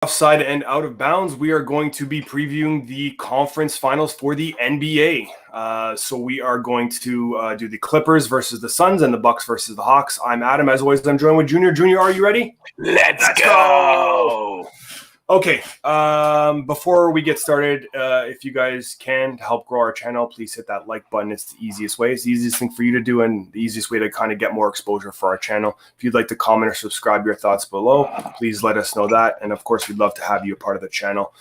Offside and out of bounds, we are going to be previewing the conference finals for the NBA. So we are going to do the Clippers versus the Suns and the Bucks versus the Hawks. I'm Adam. As always, I'm joined with Junior. Junior, are you ready? Let's go! Okay, before we get started, if you guys can help grow our channel, please hit that like button. It's the easiest way. It's the easiest thing for you to do and the easiest way to kind of get more exposure for our channel. If you'd like to comment or subscribe your thoughts below, please let us know that. And of course, we'd love to have you a part of the channel.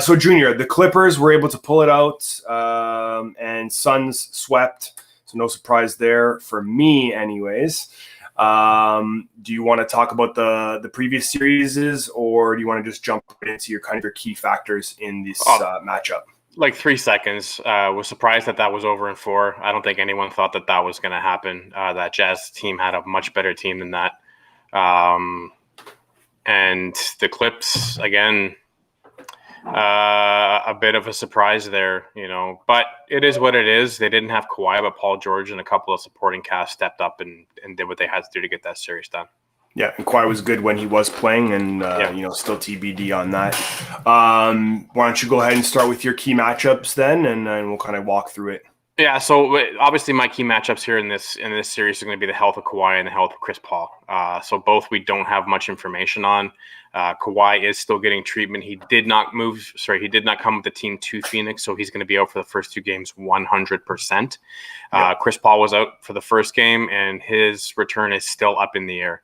So Junior, the Clippers were able to pull it out and Suns swept. So no surprise there for me anyways. Do you want to talk about the previous series, or do you want to just jump into your key factors in this matchup? Like 3 seconds. Was surprised that was over in 4. I don't think anyone thought that was going to happen. That Jazz team had a much better team than that. And the Clips, again, a bit of a surprise there, but it is what it is. They didn't have Kawhi, but Paul George and a couple of supporting cast stepped up and did what they had to do to get that series done. Yeah, and Kawhi was good when he was playing, and still TBD on that. Why don't you go ahead and start with your key matchups then, and we'll kind of walk through it. Yeah, so obviously my key matchups here in this series are going to be the health of Kawhi and the health of Chris Paul. So both we don't have much information on. Kawhi is still getting treatment. He did not come with the team to Phoenix, so he's going to be out for the first 2 games 100%. Chris Paul was out for the first game, and his return is still up in the air.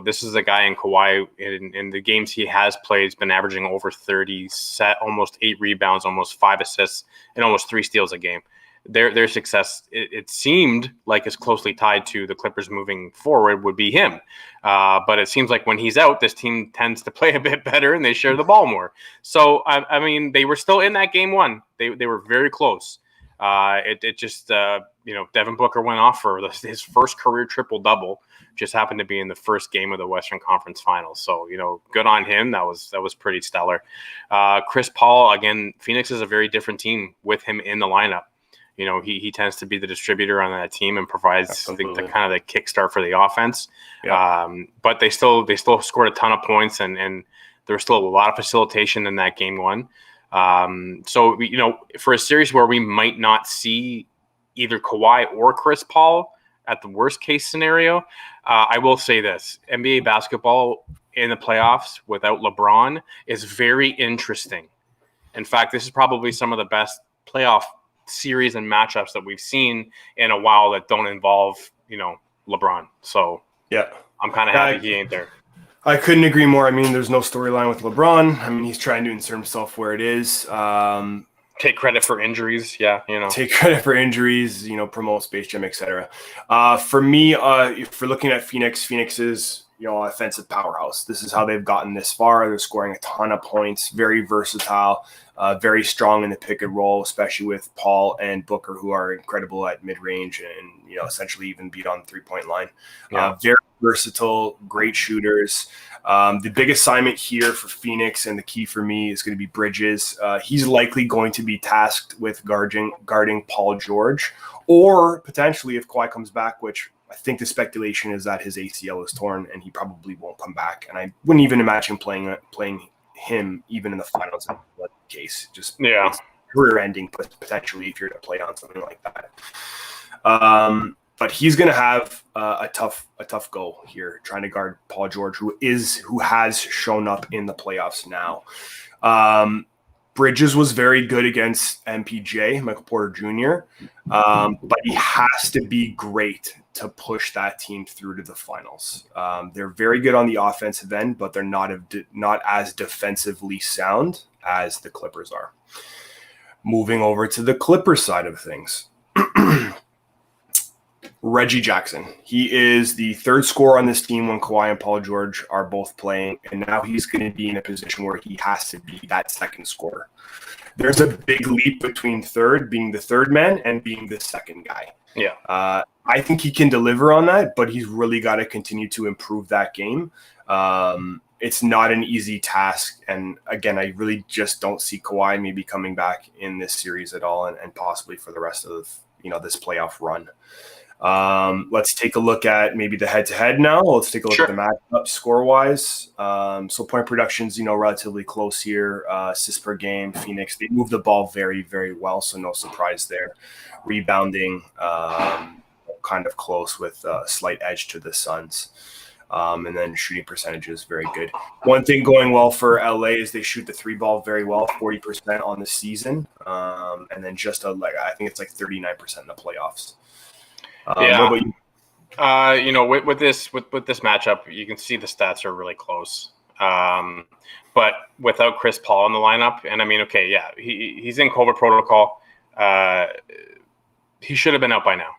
This is a guy in Kawhi in the games he has played. He's been averaging over 30, almost 8 rebounds, almost 5 assists, and almost 3 steals a game. Their success, it seemed like, is closely tied to the Clippers moving forward would be him. But it seems like when he's out, this team tends to play a bit better and they share the ball more. So, I mean, they were still in that game 1. They were very close. Devin Booker went off for his first career triple-double. Just happened to be in the first game of the Western Conference Finals. So, good on him. That was pretty stellar. Chris Paul, again, Phoenix is a very different team with him in the lineup. He tends to be the distributor on that team and provides the kind of the kickstart for the offense. Yeah. But they still scored a ton of points, and there was still a lot of facilitation in that game 1. So, for a series where we might not see either Kawhi or Chris Paul at the worst case scenario, I will say this: NBA basketball in the playoffs without LeBron is very interesting. In fact, this is probably some of the best playoff series and matchups that we've seen in a while that don't involve, LeBron. So yeah, I'm kind of happy he ain't there. I couldn't agree more. I mean, there's no storyline with LeBron. I mean, he's trying to insert himself where it is. Take credit for injuries. Yeah, Take credit for injuries, promote Space Jam, etc. For me, if we're looking at Phoenix is, offensive powerhouse. This is how they've gotten this far. They're scoring a ton of points, very versatile, very strong in the pick and roll, especially with Paul and Booker, who are incredible at mid-range and, essentially even beat on the 3-point line. Yeah. Very versatile, great shooters. The big assignment here for Phoenix and the key for me is going to be Bridges. He's likely going to be tasked with guarding Paul George, or potentially if Kawhi comes back, which I think the speculation is that his ACL is torn and he probably won't come back. And I wouldn't even imagine playing him even in the finals in that case. Just career ending, potentially, if you're to play on something like that. But he's going to have a tough go here trying to guard Paul George, who has shown up in the playoffs now. Bridges was very good against MPJ, Michael Porter Jr., but he has to be great to push that team through to the finals. They're very good on the offensive end, but they're not as defensively sound as the Clippers are. Moving over to the Clippers side of things. Reggie Jackson. He is the third scorer on this team when Kawhi and Paul George are both playing, and now he's going to be in a position where he has to be that second scorer. There's a big leap between being the third man and being the second guy. Yeah. I think he can deliver on that, but he's really got to continue to improve that game. It's not an easy task, and again, I really just don't see Kawhi maybe coming back in this series at all, and possibly for the rest of this playoff run. Let's take a look at maybe the head-to-head now. Let's take a look at the matchup score-wise. So point production's, relatively close here. Assists per game, Phoenix, they move the ball very, very well, so no surprise there. Rebounding, kind of close with a slight edge to the Suns. And then shooting percentages very good. One thing going well for LA is they shoot the 3-ball very well, 40% on the season, and then just I think it's like 39% in the playoffs. What about you? With this matchup, you can see the stats are really close. But without Chris Paul in the lineup, and he's in COVID protocol. He should have been out by now,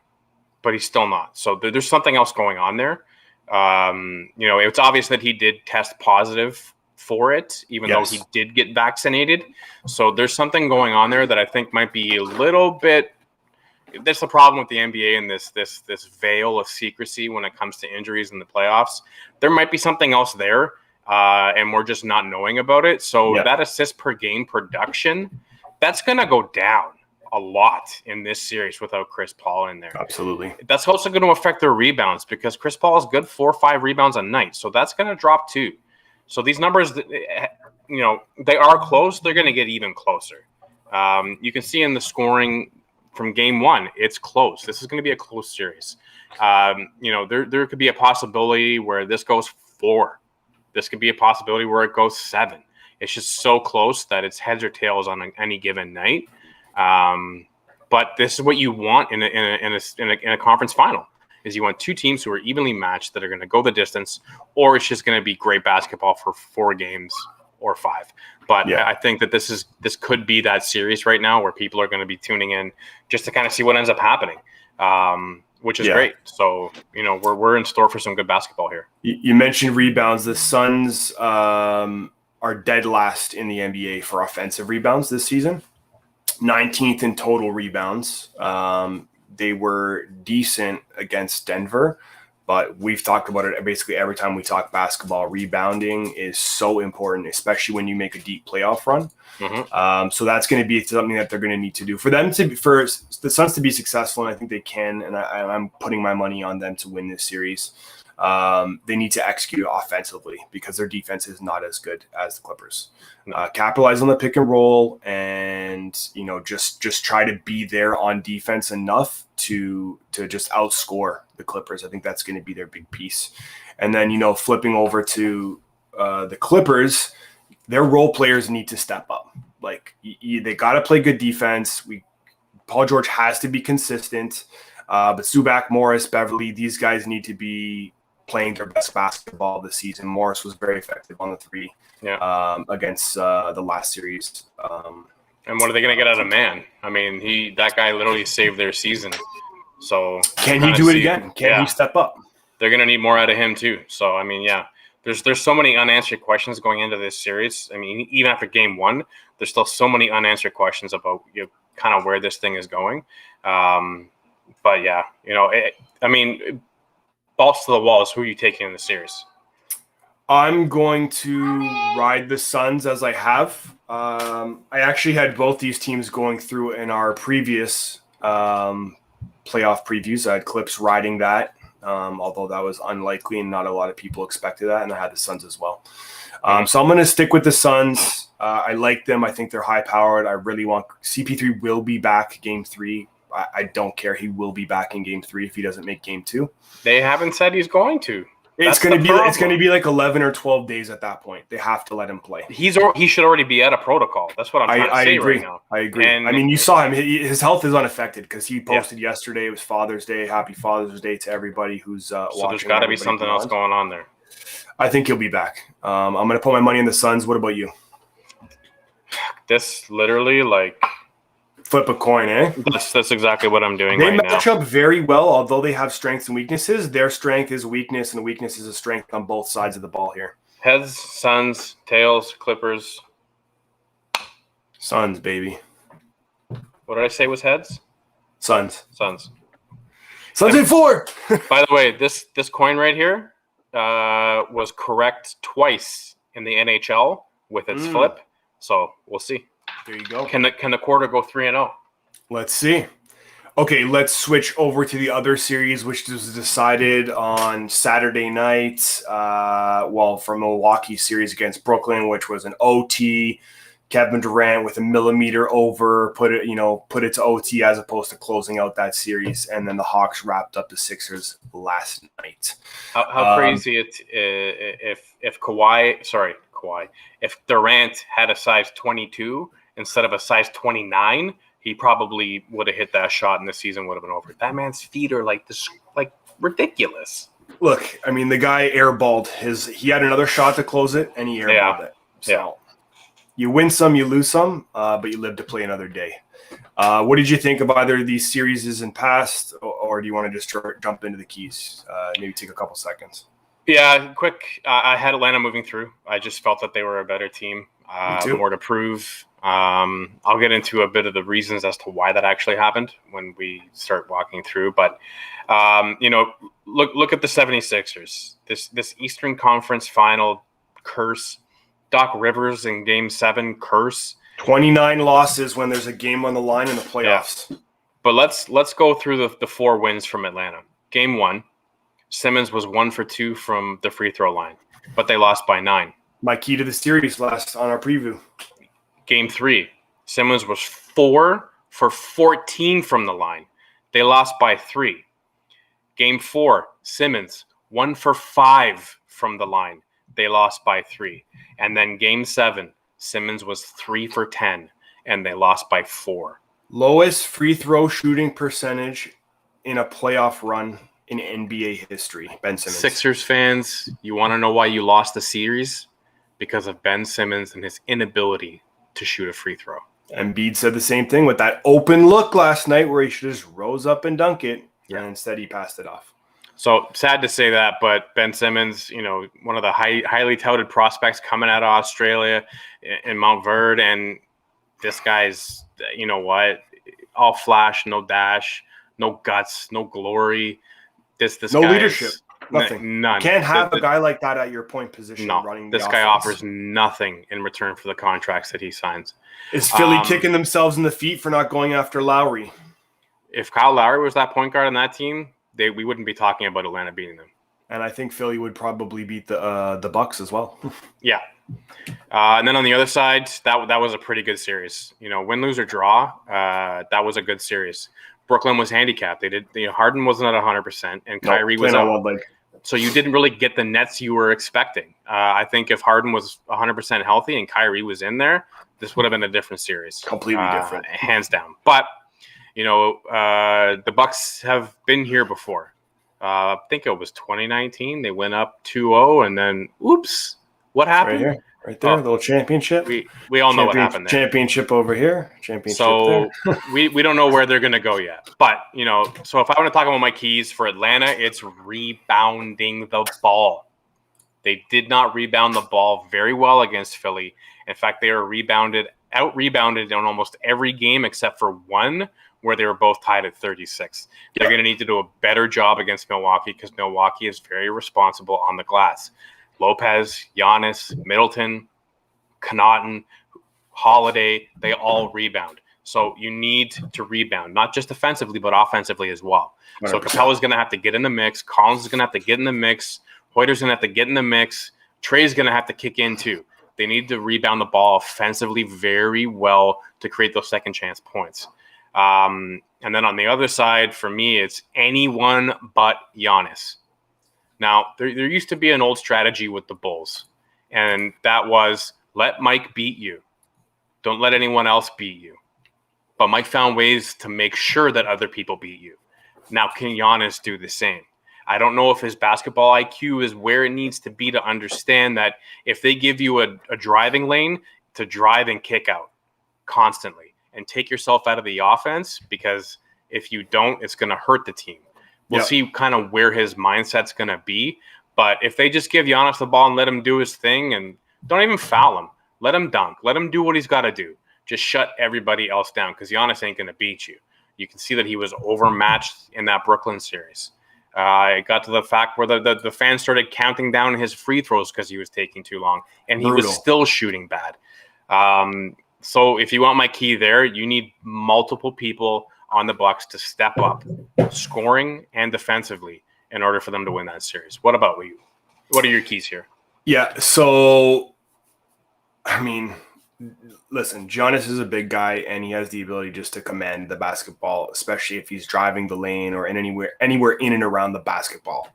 but he's still not. So there's something else going on there. It's obvious that he did test positive for it, even though he did get vaccinated. So there's something going on there that I think might be a little bit. That's the problem with the NBA and this veil of secrecy when it comes to injuries in the playoffs. There might be something else there, and we're just not knowing about it. So that assist per game production, that's going to go down a lot in this series without Chris Paul in there. Absolutely. That's also going to affect their rebounds because Chris Paul is good 4 or 5 rebounds a night. So that's going to drop too. So these numbers, they are close. They're going to get even closer. You can see in the scoring from game 1, it's close. This is going to be a close series. There could be a possibility where this goes 4. This could be a possibility where it goes 7. It's just so close that it's heads or tails on any given night. But this is what you want in a conference final is you want 2 teams who are evenly matched that are going to go the distance, or it's just going to be great basketball for 4 games or 5. But I think that this could be that series right now where people are going to be tuning in just to kind of see what ends up happening, which is great. So, we're in store for some good basketball here. You mentioned rebounds. The Suns are dead last in the NBA for offensive rebounds this season. 19th in total rebounds. They were decent against Denver, but we've talked about it basically every time we talk basketball. Rebounding is so important, especially when you make a deep playoff run. Mm-hmm. So that's going to be something that they're going to need to do for the Suns to be successful, and I think they can. And I'm putting my money on them to win this series. They need to execute offensively because their defense is not as good as the Clippers. Capitalize on the pick and roll, and just try to be there on defense enough to just outscore the Clippers. I think that's going to be their big piece. And then flipping over to the Clippers, their role players need to step up. Like they got to play good defense. Paul George has to be consistent, but Zubac, Morris, Beverly, these guys need to be playing their best basketball this season. Morris was very effective on the 3 against the last series. And what are they going to get out of Man? I mean, that guy literally saved their season. So can he do it again? Can he step up? They're going to need more out of him too. So there's so many unanswered questions going into this series. I mean, even after game 1, there's still so many unanswered questions about kind of where this thing is going. Balls to the walls. Who are you taking in the series? I'm going to ride the Suns as I have. I actually had both these teams going through in our previous playoff previews. I had Clips riding that, although that was unlikely and not a lot of people expected that, and I had the Suns as well. So I'm going to stick with the Suns. I like them. I think they're high-powered. I really want – CP3 will be back game 3. I don't care. He will be back in game 3 if he doesn't make game 2. They haven't said he's going to. It's going to be like 11 or 12 days at that point. They have to let him play. He should already be out of protocol. That's what I'm trying to say right now. I agree. And you saw him. His health is unaffected because he posted yesterday. It was Father's Day. Happy Father's Day to everybody who's watching. So there's got to be something else going on there. I think he'll be back. I'm going to put my money on the Suns. What about you? This literally flip a coin, eh? That's exactly what I'm doing They right now. match up very well, although they have strengths and weaknesses. Their strength is weakness, and weakness is a strength on both sides of the ball here. Heads, Suns, tails, Clippers. Suns, baby. What did I say was heads? Suns. Suns in 4! By the way, this coin right here was correct twice in the NHL with its flip. So we'll see. There you go. Can the quarter go 3-0? Let's see. Okay, let's switch over to the other series, which was decided on Saturday night. For Milwaukee series against Brooklyn, which was an OT. Kevin Durant with a millimeter over put it to OT as opposed to closing out that series, and then the Hawks wrapped up the Sixers last night. How crazy if Kawhi, if Durant had a size 22 instead of a size 29, he probably would have hit that shot and the season would have been over. That man's feet are like ridiculous. Look, I mean, the guy airballed he had another shot to close it, and he airballed it. So you win some, you lose some, but you live to play another day. What did you think of either of these series in past, or do you want to just jump into the keys? Maybe take a couple seconds. Yeah, quick. I had Atlanta moving through. I just felt that they were a better team, more to prove. I'll get into a bit of the reasons as to why that actually happened when we start walking through. But, look at the 76ers. This Eastern Conference final curse. Doc Rivers in Game 7 curse. 29 losses when there's a game on the line in the playoffs. Yeah. But let's go through the 4 wins from Atlanta. Game 1, Simmons was 1 for 2 from the free throw line, but they lost by 9. My key to the series last on our preview. Game 3, Simmons was 4 for 14 from the line. They lost by 3. Game 4, Simmons 1 for 5 from the line. They lost by 3. And then Game 7, Simmons was 3 for 10, and they lost by 4. Lowest free throw shooting percentage in a playoff run in NBA history, Ben Simmons. Sixers fans, you want to know why you lost the series? Because of Ben Simmons and his inability to shoot a free throw. Embiid said the same thing with that open look last night where he should just rose up and dunk it, and instead he passed it off. So sad to say that, but Ben Simmons, one of the highly touted prospects coming out of Australia in Mount Verde, and this guy's, all flash, no dash, no guts, no glory. This no guy's leadership, nothing. None. Can't have a guy like that at your point position running the this offense. guy offers nothing in return for the contracts that he signs. Is Philly kicking themselves in the feet for not going after Lowry? If Kyle Lowry was that point guard on that team, we wouldn't be talking about Atlanta beating them. And I think Philly would probably beat the Bucks as well. Yeah. And then on the other side, that was a pretty good series. Win, lose, or draw, that was a good series. Brooklyn was handicapped. Harden wasn't at 100%, and Kyrie was out. So you didn't really get the Nets you were expecting. I think if Harden was 100% healthy and Kyrie was in there, this would have been a different series. Completely different. Hands down. But the Bucks have been here before. I think it was 2019. They went up 2-0, and then, oops, what happened? Right there, little championship. We all know what happened there. Championship over here, championship so there. we don't know where they're going to go yet. But, so if I want to talk about my keys for Atlanta, it's rebounding the ball. They did not rebound the ball very well against Philly. In fact, they were out-rebounded in almost every game except for one, where they were both tied at 36. They're going to need to do a better job against Milwaukee because Milwaukee is very responsible on the glass. Lopez, Giannis, Middleton, Connaughton, Holiday, they all rebound. So you need to rebound, not just defensively, but offensively as well. 100%. So Capella's going to have to get in the mix. Collins is going to have to get in the mix. Hoyter's going to have to get in the mix. Trey's going to have to kick in too. They need to rebound the ball offensively very well to create those second chance points. And then on the other side, for me, it's anyone but Giannis. Now, there used to be an old strategy with the Bulls, and that was let Mike beat you. Don't let anyone else beat you. But Mike found ways to make sure that other people beat you. Now, can Giannis do the same? I don't know if his basketball IQ is where it needs to be to understand that if they give you a driving lane, to drive and kick out constantly and take yourself out of the offense, because if you don't, it's going to hurt the team. We'll see kind of where his mindset's going to be. But if they just give Giannis the ball and let him do his thing and don't even foul him, let him dunk, let him do what he's got to do. Just shut everybody else down because Giannis ain't going to beat you. You can see that he was overmatched in that Brooklyn series. It got to the fact where the fans started counting down his free throws because he was taking too long, and he was still shooting bad. So if you want my key there, you need multiple people on the Bucks to step up, scoring and defensively, in order for them to win that series. What about you? What are your keys here? Yeah, so I mean, listen, Giannis is a big guy, and he has the ability just to command the basketball, especially if he's driving the lane or anywhere in and around the basketball.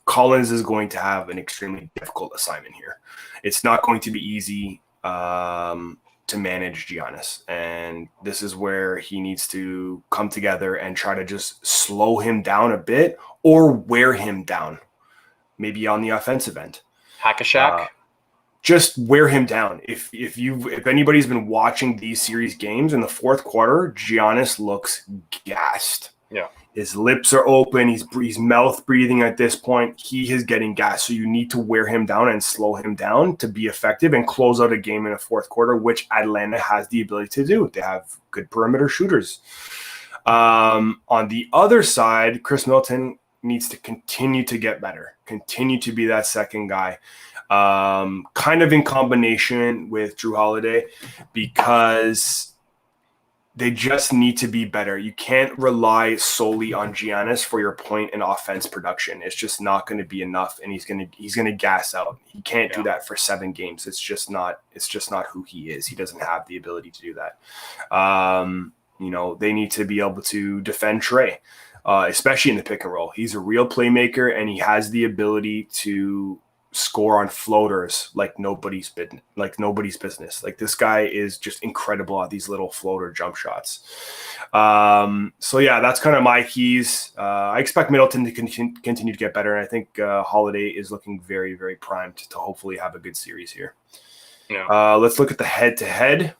Collins is going to have an extremely difficult assignment here. It's not going to be easy to manage Giannis, and this is where he needs to come together and try to just slow him down a bit or wear him down, maybe on the offensive end. Hack a Shaq? Just wear him down. If anybody's been watching these series games in the fourth quarter, Giannis looks gassed. Yeah. His lips are open. He's mouth breathing at this point. He is getting gassed. So you need to wear him down and slow him down to be effective and close out a game in a fourth quarter, which Atlanta has the ability to do. They have good perimeter shooters. On the other side, Chris Middleton needs to continue to get better, continue to be that second guy, kind of in combination with Jrue Holiday, because they just need to be better. You can't rely solely on Giannis for your point and offense production. It's just not going to be enough, and he's going to gas out. He can't do that for 7 games. It's just not who he is. He doesn't have the ability to do that. They need to be able to defend Trey, especially in the pick and roll. He's a real playmaker, and he has the ability to score on floaters like nobody's business. Like, this guy is just incredible at these little floater jump shots. So yeah, that's kind of my keys. I expect Middleton to continue to get better, and I think Holiday is looking very, very primed to hopefully have a good series here. Yeah. Let's look at the head-to-head.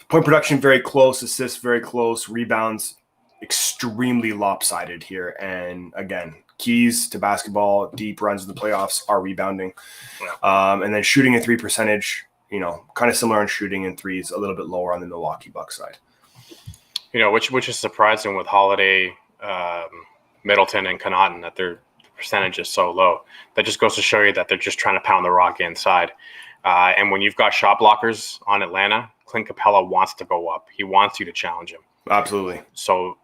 Point production very close, assists very close, rebounds extremely lopsided here, and again, keys to basketball, deep runs in the playoffs are rebounding. And then shooting a 3 percentage, kind of similar on shooting in threes, a little bit lower on the Milwaukee Bucks side. Which is surprising with Holiday, Middleton, and Connaughton, that their percentage is so low. That just goes to show you that they're just trying to pound the rock inside. And when you've got shot blockers on Atlanta, Clint Capella wants to go up. He wants you to challenge him. Absolutely. So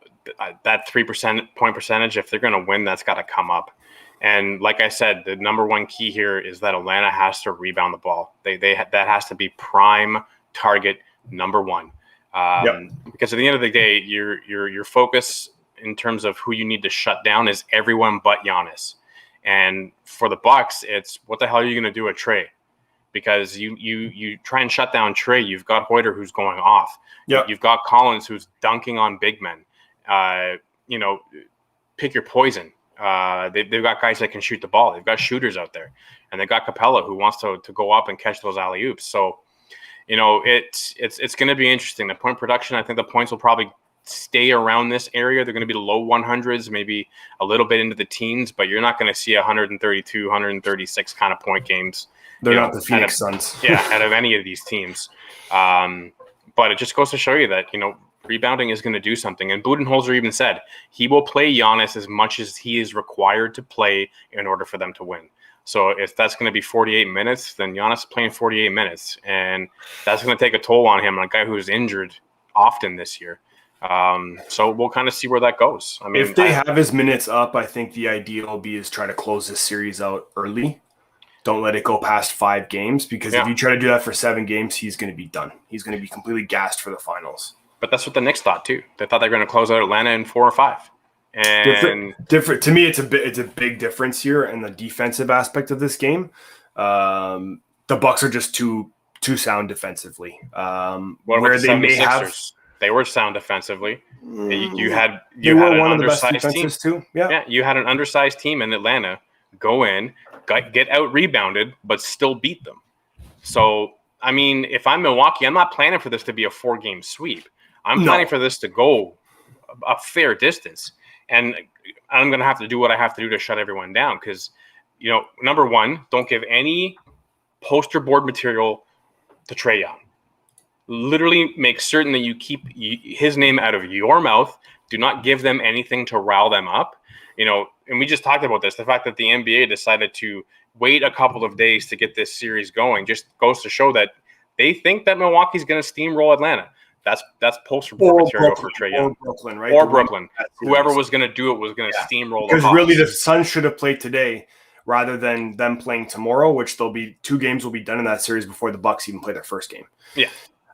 that 3% point percentage, if they're going to win, that's got to come up. And like I said, the number one key here is that Atlanta has to rebound the ball. That has to be prime target number one. Because at the end of the day, your focus in terms of who you need to shut down is everyone but Giannis. And for the Bucks, it's what the hell are you going to do at Trey? Because you try and shut down Trey, you've got Hoyter who's going off. Yep. You've got Collins who's dunking on big men. Pick your poison. They've got guys that can shoot the ball. They've got shooters out there, and they've got Capella who wants to go up and catch those alley oops. So, it's going to be interesting. The point production, I think the points will probably stay around this area. They're going to be the low 100s, maybe a little bit into the teens, but you're not going to see 132, 136 kind of point games. They're not the Phoenix Suns. Out of any of these teams. But it just goes to show you that, rebounding is going to do something. And Budenholzer even said he will play Giannis as much as he is required to play in order for them to win. So if that's going to be 48 minutes, then Giannis is playing 48 minutes. And that's going to take a toll on him, a guy who's injured often this year. So we'll kind of see where that goes. I mean, if they have his minutes up, I think the ideal will be is try to close this series out early. Don't let it go past 5 games, because if you try to do that for 7 games, he's going to be done. He's going to be completely gassed for the finals. But that's what the Knicks thought too. They thought they were going to close out Atlanta in 4 or 5. And different to me, it's a big difference here in the defensive aspect of this game. The Bucks are just too sound defensively. Where they may have, they were sound defensively. You had an undersized team too. You had an undersized team in Atlanta go in, get out rebounded, but still beat them. So I mean, if I'm Milwaukee, I'm not planning for this to be a 4-game sweep. I'm planning for this to go a fair distance. And I'm going to have to do what I have to do to shut everyone down. Because, number one, don't give any poster board material to Trae Young. Literally make certain that you keep his name out of your mouth. Do not give them anything to rile them up. And we just talked about this. The fact that the NBA decided to wait a couple of days to get this series going just goes to show that they think that Milwaukee's going to steamroll Atlanta. That's poster board material for Trae Young. Or Brooklyn, right? Or Brooklyn. Whoever was going to do it was going to steamroll the Hawks. Because really, the Suns should have played today rather than them playing tomorrow, which there'll be 2 games will be done in that series before the Bucks even play their first game. Yeah.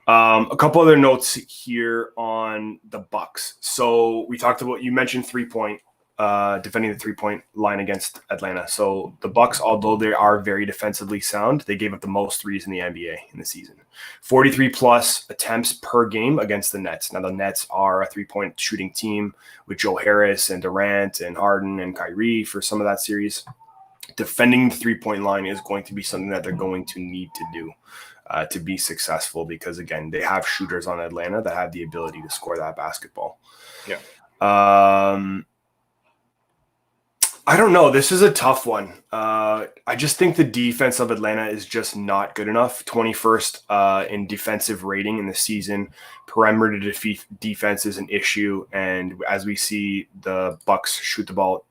A couple other notes here on the Bucks. So we talked about, you mentioned 3-point, defending the 3-point line against Atlanta. So the Bucks, although they are very defensively sound, they gave up the most threes in the NBA in the season. 43 plus attempts per game against the Nets. Now the Nets are a 3-point shooting team with Joe Harris and Durant and Harden and Kyrie for some of that series. Defending the 3-point line is going to be something that they're going to need to do to be successful, because again, they have shooters on Atlanta that have the ability to score that basketball. Yeah. I don't know. This is a tough one. I just think the defense of Atlanta is just not good enough. 21st in defensive rating in the season. Perimeter defense is an issue, and as we see, the Bucks shoot the ball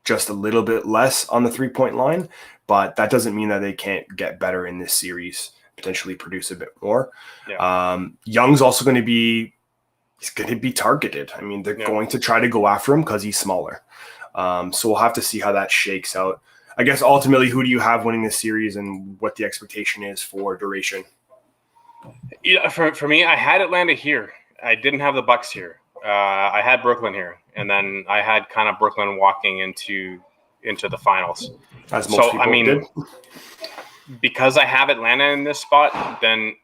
just a little bit less on the 3-point line, but that doesn't mean that they can't get better in this series, potentially produce a bit more. Yeah. Young's also going to be targeted. I mean, they're going to try to go after him because he's smaller. So we'll have to see how that shakes out. I guess ultimately, who do you have winning this series and what the expectation is for duration? Yeah, for me, I had Atlanta here. I didn't have the Bucks here. I had Brooklyn here, and then I had kind of Brooklyn walking into the finals. As most people did. Because I have Atlanta in this spot, then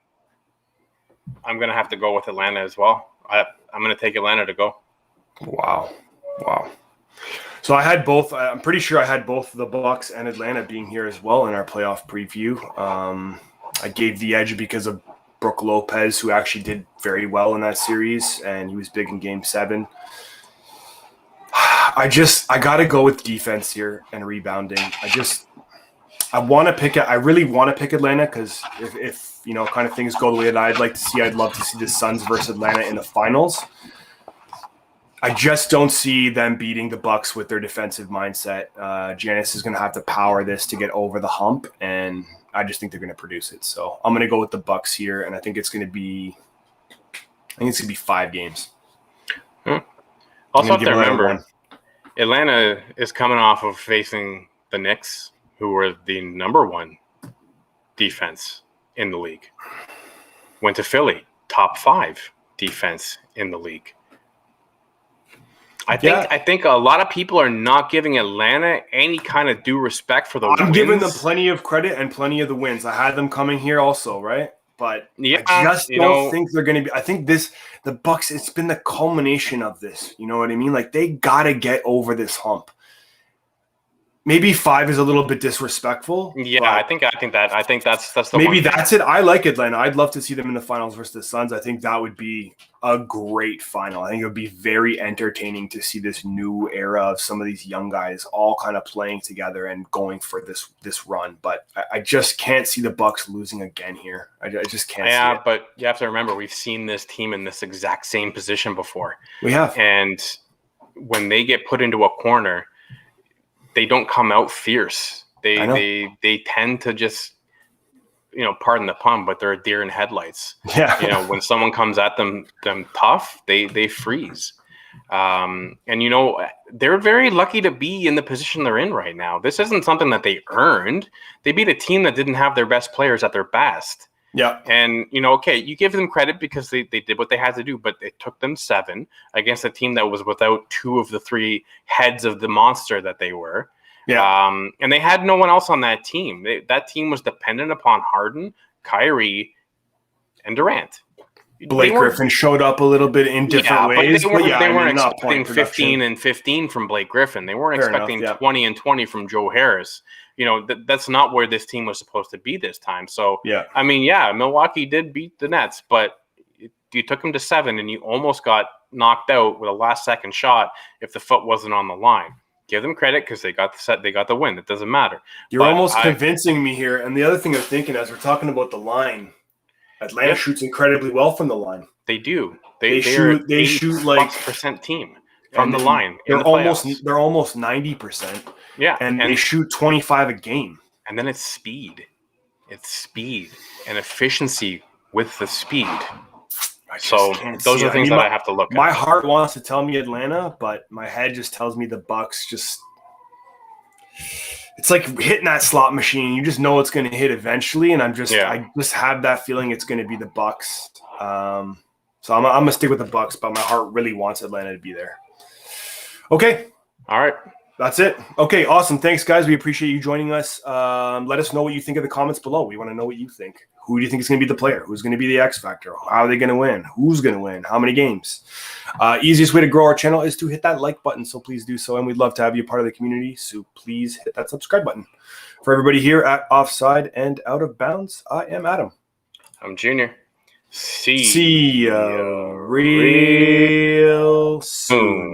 I'm going to have to go with Atlanta as well. I'm going to take Atlanta to go. Wow. So I had both. I'm pretty sure I had both the Bucks and Atlanta being here as well in our playoff preview. I gave the edge because of Brook Lopez, who actually did very well in that series, and he was big in Game 7. I got to go with defense here and rebounding. I really want to pick Atlanta because if kind of things go the way that I'd like to see, I'd love to see the Suns versus Atlanta in the finals. I just don't see them beating the Bucks with their defensive mindset. Giannis is going to have to power this to get over the hump, and I just think they're going to produce it. So I'm going to go with the Bucks here, and I think it's going to be 5 games. Also have to remember, Atlanta is coming off of facing the Knicks, who were the number 1 defense in the league. Went to Philly, top 5 defense in the league. I think a lot of people are not giving Atlanta any kind of due respect for the wins. I'm giving them plenty of credit and plenty of the wins. I had them coming here also, right? But I just don't think they're going to be – I think the Bucks, it's been the culmination of this. You know what I mean? Like, they got to get over this hump. Maybe 5 is a little bit disrespectful. Yeah, I think that's the maybe that's it. I like Atlanta. I'd love to see them in the finals versus the Suns. I think that would be a great final. I think it would be very entertaining to see this new era of some of these young guys all kind of playing together and going for this run. But I just can't see the Bucks losing again here. I just can't see it. Yeah, but you have to remember, we've seen this team in this exact same position before. We have. And when they get put into a corner, they don't come out fierce. They tend to just, pardon the pun, but they're a deer in headlights. Yeah. When someone comes at them tough, they freeze. And they're very lucky to be in the position they're in right now. This isn't something that they earned. They beat a team that didn't have their best players at their best. Yeah. And, you give them credit because they did what they had to do, but it took them 7 against a team that was without 2 of the 3 heads of the monster that they were. Yeah. And they had no one else on that team. That team was dependent upon Harden, Kyrie, and Durant. Blake Griffin showed up a little bit in different ways. They weren't expecting 15 and 15 from Blake Griffin. They weren't expecting 20 and 20 from Joe Harris. That's not where this team was supposed to be this time. So, Milwaukee did beat the Nets, but you took them to 7 and you almost got knocked out with a last-second shot if the foot wasn't on the line. Give them credit because they got the win. It doesn't matter. You're almost convincing me here. And the other thing I'm thinking as we're talking about the line, Atlanta shoots incredibly well from the line. They do. They shoot like percent team from the line. They're almost 90%. Yeah, and they shoot 25 a game. And then it's speed. It's speed and efficiency with the speed. So can't those see are it. the things that I have to look My at. heart wants to tell me Atlanta, but my head just tells me the Bucks. It's like hitting that slot machine. You just know it's going to hit eventually, and I just have that feeling it's going to be the Bucks. So I'm gonna stick with the Bucks, but my heart really wants Atlanta to be there. Okay. All right. That's it. Okay, awesome. Thanks, guys. We appreciate you joining us. Let us know what you think in the comments below. We want to know what you think. Who do you think is going to be the player? Who's going to be the X factor? How are they going to win? Who's going to win? How many games? Easiest way to grow our channel is to hit that like button, so please do so. And we'd love to have you a part of the community, so please hit that subscribe button. For everybody here at Offside and Out of Bounds, I am Adam. I'm Junior. See ya real soon.